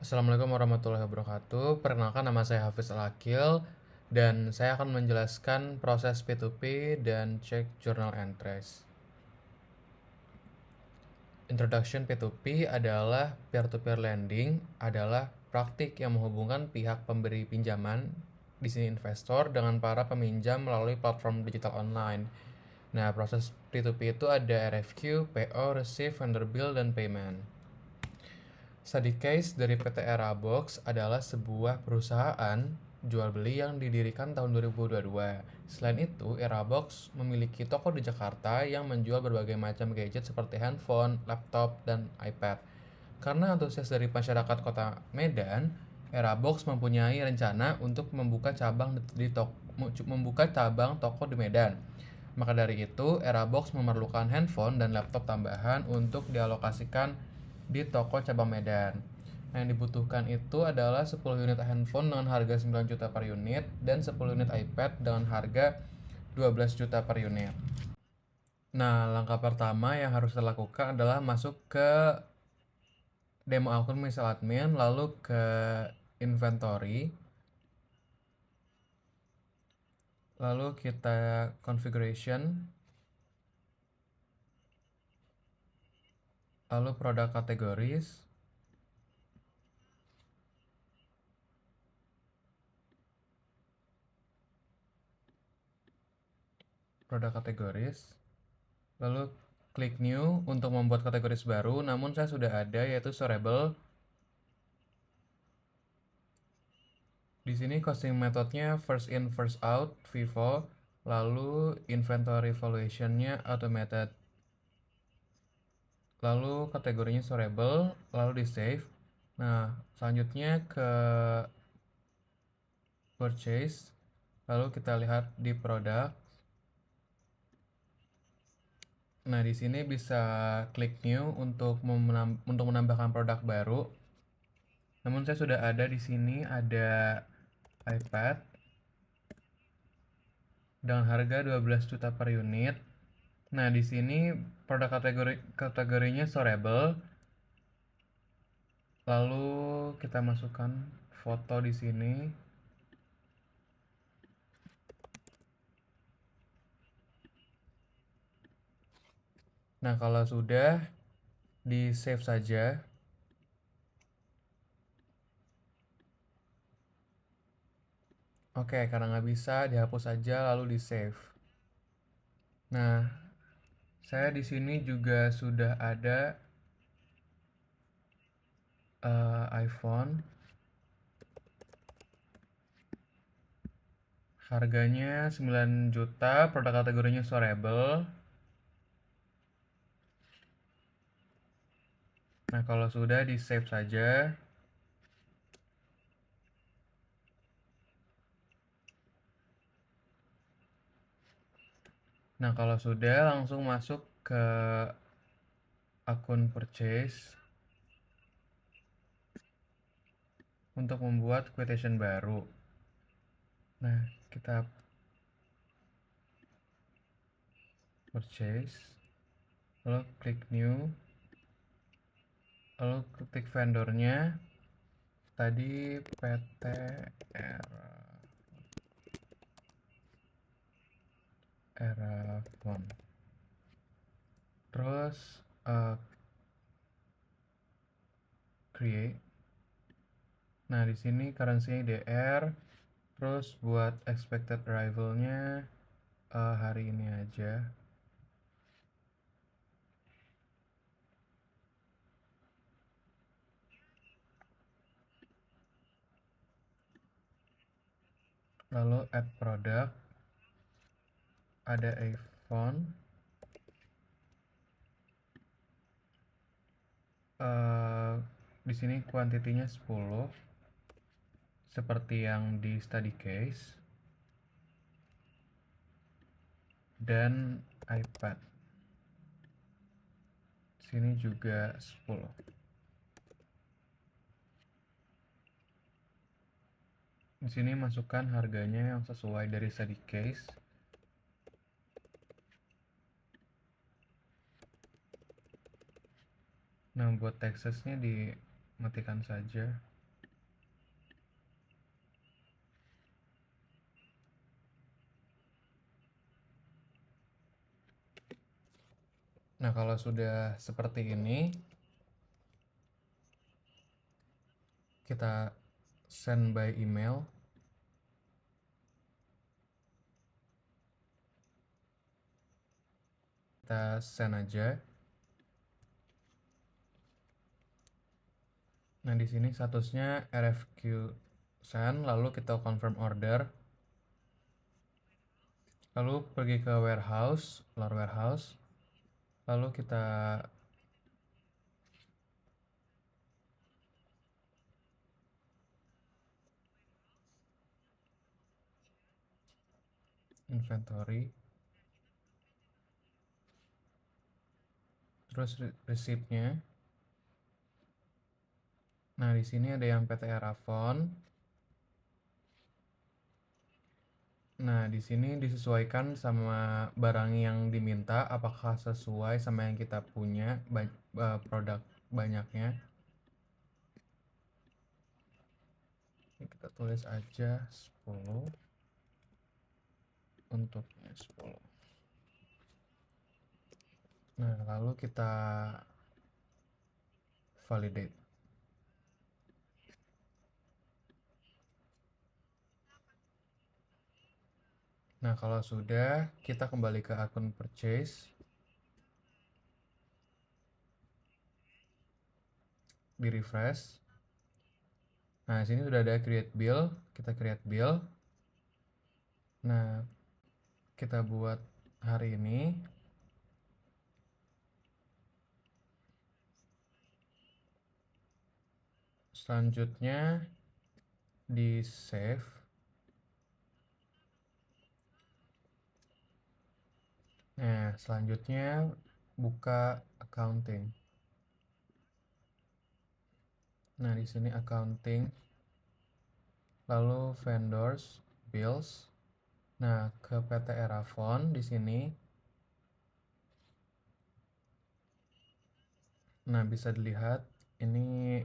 Assalamualaikum warahmatullahi wabarakatuh. Perkenalkan, nama saya Hafiz Al-Akil dan saya akan menjelaskan proses P2P dan cek journal entries. Introduction. P2P adalah peer-to-peer lending, adalah praktik yang menghubungkan pihak pemberi pinjaman, di sini investor, dengan para peminjam melalui platform digital online. Nah, proses P2P itu ada RFQ, PO, receive, vendor bill, dan payment. Study case dari PT Erabox adalah sebuah perusahaan jual beli yang didirikan tahun 2022. Selain itu, Erabox memiliki toko di Jakarta yang menjual berbagai macam gadget seperti handphone, laptop, dan iPad. Karena antusias dari masyarakat Kota Medan, Erabox mempunyai rencana untuk membuka cabang toko di Medan. Maka dari itu, Erabox memerlukan handphone dan laptop tambahan untuk dialokasikan di toko cabang Medan. Nah, yang dibutuhkan itu adalah 10 unit handphone dengan harga 9 juta per unit dan 10 unit iPad dengan harga 12 juta per unit. Nah, langkah pertama yang harus dilakukan adalah masuk ke demo akun misal admin, lalu ke inventory, lalu kita configuration, lalu product categories, lalu klik new untuk membuat kategoris baru, namun saya sudah ada, yaitu sortable. Di sini costing metodenya first in first out FIFO, lalu inventory valuation-nya automated, lalu kategorinya sortable, lalu di save. Nah, selanjutnya ke purchase, lalu kita lihat di produk. Nah, di sini bisa klik new untuk menambahkan produk baru. Namun saya sudah ada di sini, ada iPad dengan harga 12 juta per unit. Nah, di sini produk kategorinya sortable. Lalu kita masukkan foto di sini. Nah, kalau sudah, di save saja. Oke, karena nggak bisa, dihapus saja lalu di save. Nah, saya di sini juga sudah ada iPhone. Harganya 9 juta, produk kategorinya sortable. Nah, kalau sudah, di save saja. Nah, kalau sudah, langsung masuk ke akun purchase untuk membuat quotation baru. Nah, kita purchase, lalu klik new, lalu klik vendornya, tadi PT Erafone. Terus create. Nah, di sini currency-nya DR. Terus buat expected arrival-nya hari ini aja. Lalu add product, ada iPhone. Di sini kuantitinya 10 seperti yang di study case, dan iPad sini juga 10. Di sini masukkan harganya yang sesuai dari study case. Nah, buat taxes-nya dimatikan saja. Nah, kalau sudah seperti ini, kita send by email. Kita send aja. Nah, di sini statusnya RFQ send, lalu kita confirm order. Lalu pergi ke warehouse, keluar warehouse. Lalu kita inventory. Terus receipt-nya. Nah, di sini ada yang PT Erafon. Nah, di sini disesuaikan sama barang yang diminta, apakah sesuai sama yang kita punya, produk banyaknya. Kita tulis aja 10, untuknya 10. Nah, lalu kita validate. Nah, kalau sudah, kita kembali ke akun purchase. Di refresh. Nah, sini sudah ada create bill. Kita create bill. Nah, kita buat hari ini. Selanjutnya di save. Nah, selanjutnya buka accounting. Nah, di sini accounting. Lalu vendors, bills. Nah, ke PT Erafon di sini. Nah, bisa dilihat ini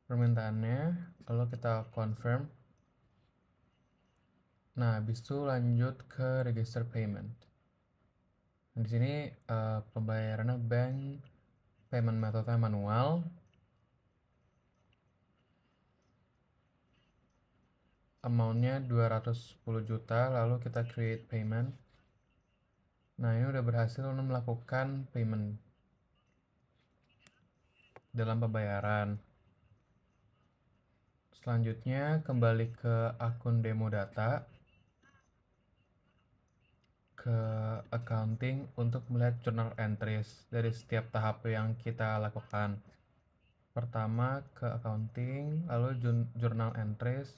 permintaannya. Lalu kita confirm. Nah, habis itu lanjut ke register payment. Nah, di sini pembayarannya bank, payment methodenya manual. Amountnya 210 juta, lalu kita create payment. Nah, ini udah berhasil melakukan payment dalam pembayaran. Selanjutnya kembali ke akun demo data, ke accounting untuk melihat journal entries dari setiap tahap yang kita lakukan. Pertama ke accounting, lalu journal entries,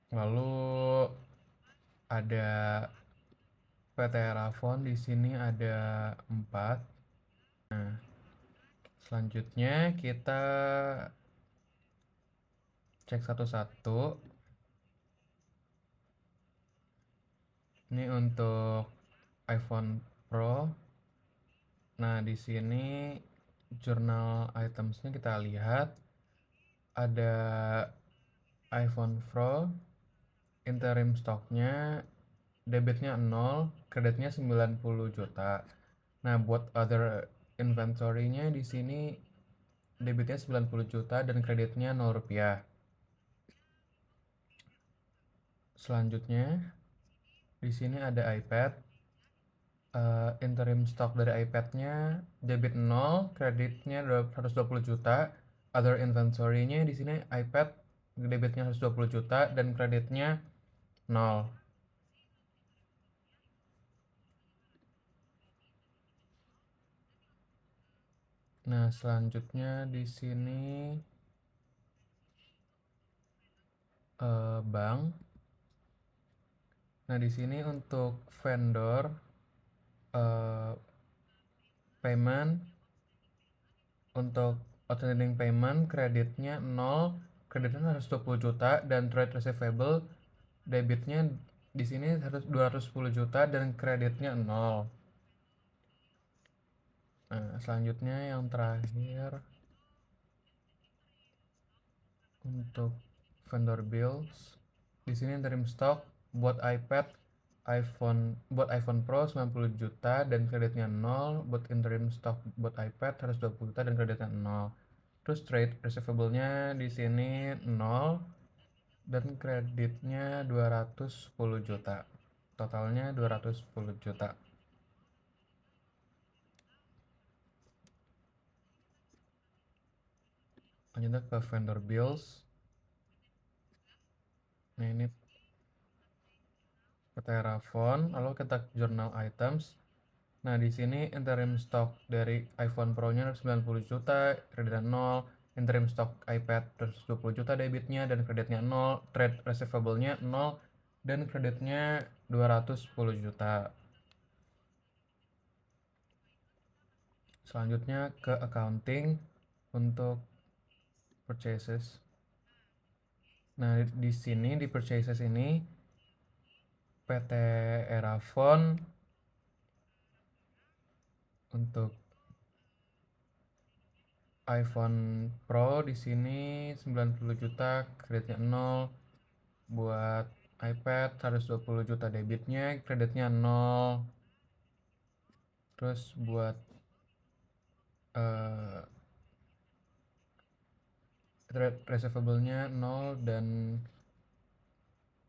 lalu ada PT Erafon, di sini ada 4. Nah, selanjutnya kita cek satu-satu. Ini untuk iPhone Pro. Nah, di sini jurnal itemsnya kita lihat ada iPhone Pro, interim stoknya, debitnya 0, kreditnya 90 juta. Nah, buat other inventory-nya di sini debitnya 90 juta dan kreditnya 0 rupiah. Selanjutnya di sini ada iPad. Interim stok dari iPad-nya debit 0, kreditnya 120 juta. Other inventory-nya di sini iPad debitnya 120 juta dan kreditnya 0. Nah, selanjutnya di sini bank. Nah, di sini untuk vendor payment, untuk outstanding payment kreditnya 0, kreditnya 120 juta dan trade receivable debitnya di sini 210 juta dan kreditnya 0. Nah, selanjutnya yang terakhir untuk vendor bills. Di sini interim stock buat iPad buat iPhone Pro 90 juta dan kreditnya 0, buat interim stock buat iPad 120 juta dan kreditnya 0. Terus trade receivable-nya di sini 0 dan kreditnya 210 juta. Totalnya 210 juta. Lanjut ke vendor bills. Nah, ini PT Erafone, lalu kita journal items. Nah, di sini interim stock dari iPhone Pro-nya 90 juta, kreditnya 0, interim stock iPad 120 juta debitnya dan kreditnya 0, trade receivable-nya 0 dan kreditnya 210 juta. Selanjutnya ke accounting untuk purchases. Nah, di sini di purchases ini PT Erafone untuk iPhone Pro di sini 90 juta, kreditnya 0. Buat iPad 120 juta debitnya, kreditnya 0. Terus buat trade receivable-nya 0 dan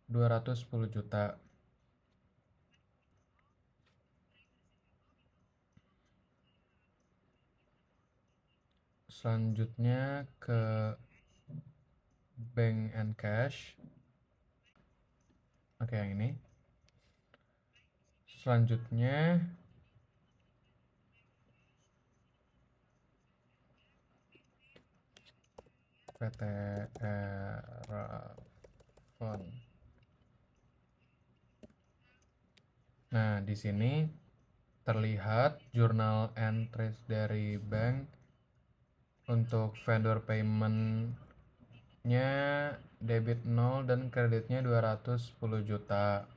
210 juta. Selanjutnya ke bank and cash. Oke, yang ini. Selanjutnya PT Erafone. Nah, di sini terlihat jurnal entries dari bank untuk vendor payment-nya debit 0 dan kreditnya 210 juta.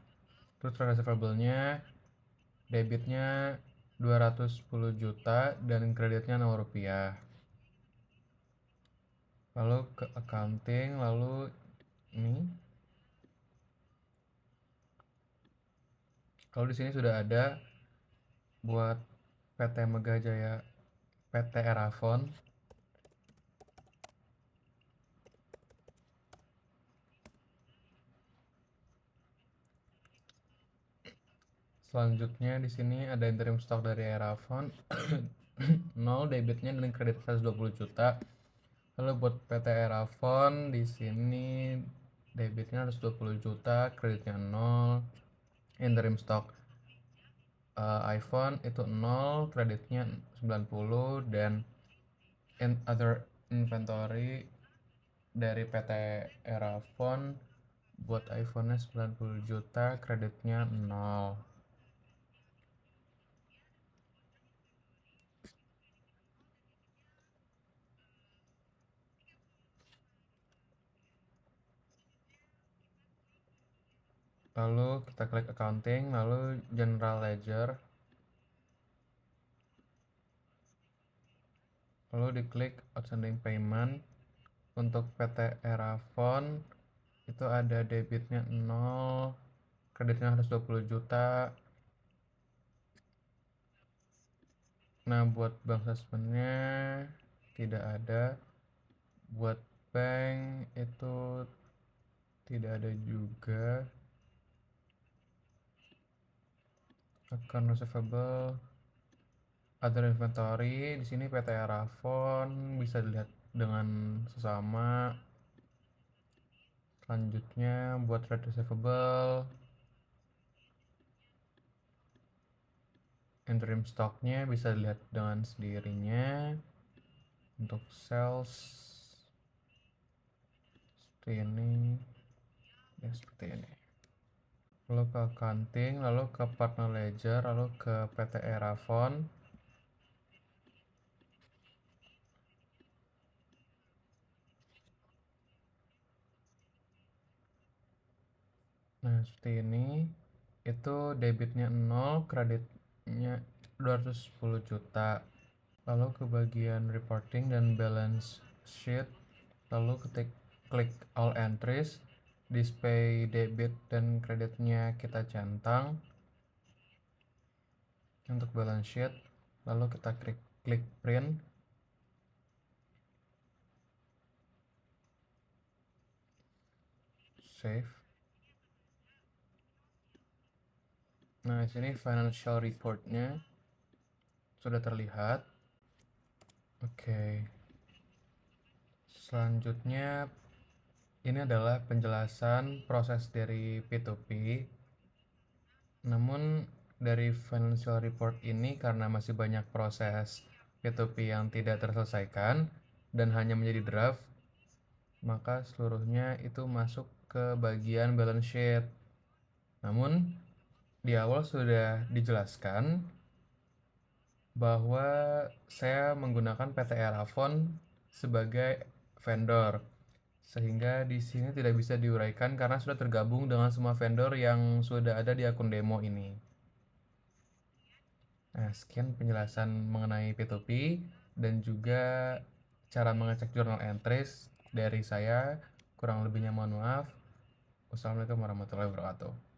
Terus trade receivable-nya debitnya 210 juta dan kreditnya 0 rupiah. Lalu ke accounting, lalu ini. Kalau di sini sudah ada buat PT Megajaya, PT Erafone. Selanjutnya di sini ada interim stock dari Erafone 0 debitnya dan kredit 120 juta. Lalu buat PT Erafone di sini debitnya 120 juta, kreditnya 0. Interim stock iPhone itu 0, kreditnya 90 dan other inventory dari PT Erafone buat iPhone-nya 90 juta, kreditnya 0. Lalu kita klik accounting, lalu general ledger. Lalu diklik outstanding payment. Untuk PT Erafone itu ada debitnya 0, kreditnya 120 juta. Nah, buat bank statementnya tidak ada. Buat bank itu tidak ada juga. Account receivable, other inventory di sini PT Erafone bisa dilihat dengan sesama. Selanjutnya buat trade receivable, interim stocknya bisa dilihat dengan sendirinya. Untuk sales seperti ini, ya seperti ini. Lalu ke accounting, lalu ke partner ledger, lalu ke PT Erafone. Nah, seperti ini. Itu debitnya 0, kreditnya 210 juta. Lalu ke bagian reporting dan balance sheet, lalu klik all entries. display debit dan kreditnya kita centang untuk balance sheet, lalu kita klik print. Save. Nah, di sini financial report-nya sudah terlihat. Oke. Selanjutnya ini adalah penjelasan proses dari P2P. Namun dari financial report ini karena masih banyak proses P2P yang tidak terselesaikan dan hanya menjadi draft, maka seluruhnya itu masuk ke bagian balance sheet. Namun di awal sudah dijelaskan bahwa saya menggunakan PT Erafon sebagai vendor, sehingga di sini tidak bisa diuraikan karena sudah tergabung dengan semua vendor yang sudah ada di akun demo ini. Nah, sekian penjelasan mengenai P2P dan juga cara mengecek journal entries dari saya. Kurang lebihnya mohon maaf. Wassalamualaikum warahmatullahi wabarakatuh.